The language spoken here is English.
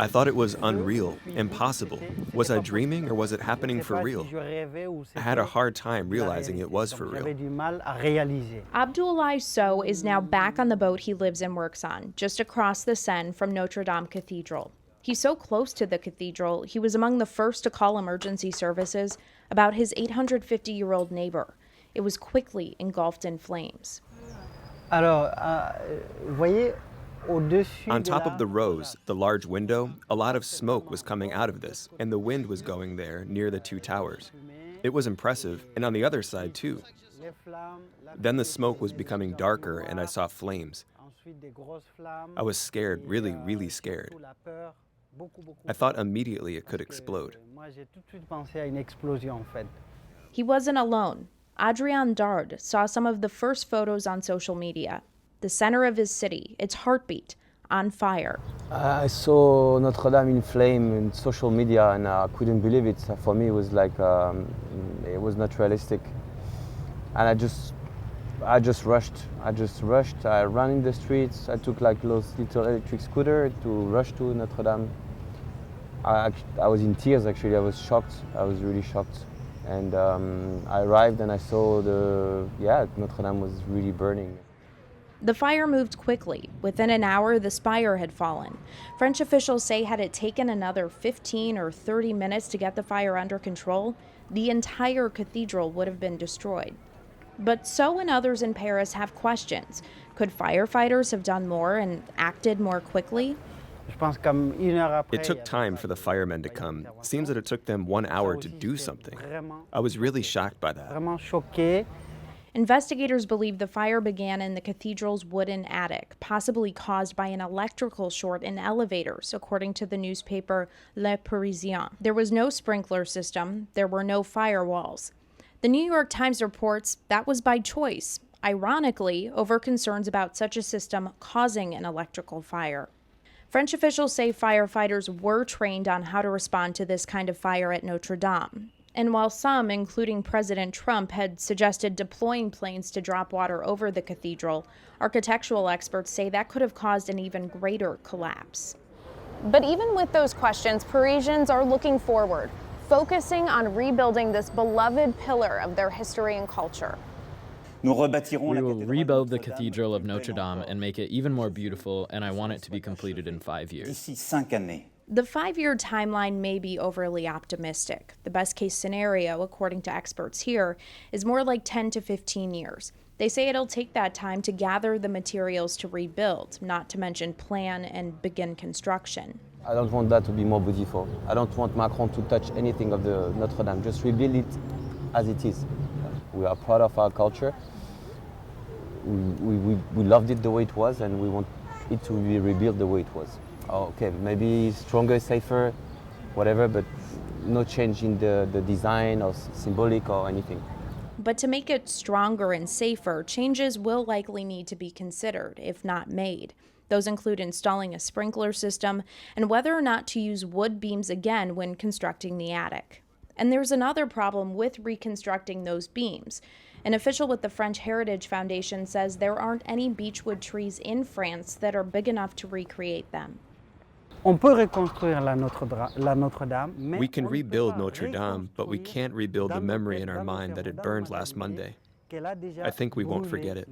I thought it was unreal, impossible. Was I dreaming or was it happening for real? I had a hard time realizing it was for real. Abdoulaye Sow is now back on the boat he lives and works on, just across the Seine from Notre Dame Cathedral. He's so close to the cathedral, he was among the first to call emergency services about his 850-year-old neighbor. It was quickly engulfed in flames. On top of the rose, the large window, a lot of smoke was coming out of this, and the wind was going there near the two towers. It was impressive, and on the other side too. Then the smoke was becoming darker, and I saw flames. I was scared, really, really scared. I thought immediately it could explode. He wasn't alone. Adrien Dard saw some of the first photos on social media. The center of his city, its heartbeat, on fire. I saw Notre Dame in flame in social media and I couldn't believe it. For me, it was like, it was not realistic. And I just rushed. I ran in the streets. I took like those little electric scooter to rush to Notre Dame. I was in tears actually. I was shocked. I was really shocked. And I arrived and I saw Notre Dame was really burning. The fire moved quickly. Within an hour, the spire had fallen. French officials say had it taken another 15 or 30 minutes to get the fire under control, the entire cathedral would have been destroyed. But Sow and others in Paris have questions. Could firefighters have done more and acted more quickly? It took time for the firemen to come. Seems that it took them 1 hour to do something. I was really shocked by that. Investigators believe the fire began in the cathedral's wooden attic, possibly caused by an electrical short in elevators, according to the newspaper Le Parisien. There was no sprinkler system. There were no firewalls. The New York Times reports that was by choice, ironically, over concerns about such a system causing an electrical fire. French officials say firefighters were trained on how to respond to this kind of fire at Notre Dame. And while some, including President Trump, had suggested deploying planes to drop water over the cathedral, architectural experts say that could have caused an even greater collapse. But even with those questions, Parisians are looking forward, focusing on rebuilding this beloved pillar of their history and culture. We will rebuild the Cathedral of Notre Dame and make it even more beautiful, and I want it to be completed in 5 years. The 5-year timeline may be overly optimistic. The best-case scenario, according to experts here, is more like 10 to 15 years. They say it'll take that time to gather the materials to rebuild, not to mention plan and begin construction. I don't want that to be more beautiful. I don't want Macron to touch anything of the Notre Dame. Just rebuild it as it is. We are proud of our culture. We loved it the way it was, and we want it to be rebuilt the way it was. Okay, maybe stronger, safer, whatever, but no change in the design or symbolic or anything. But to make it stronger and safer, changes will likely need to be considered, if not made. Those include installing a sprinkler system and whether or not to use wood beams again when constructing the attic. And there's another problem with reconstructing those beams. An official with the French Heritage Foundation says there aren't any beechwood trees in France that are big enough to recreate them. We can rebuild Notre Dame, but we can't rebuild the memory in our mind that it burned last Monday. I think we won't forget it.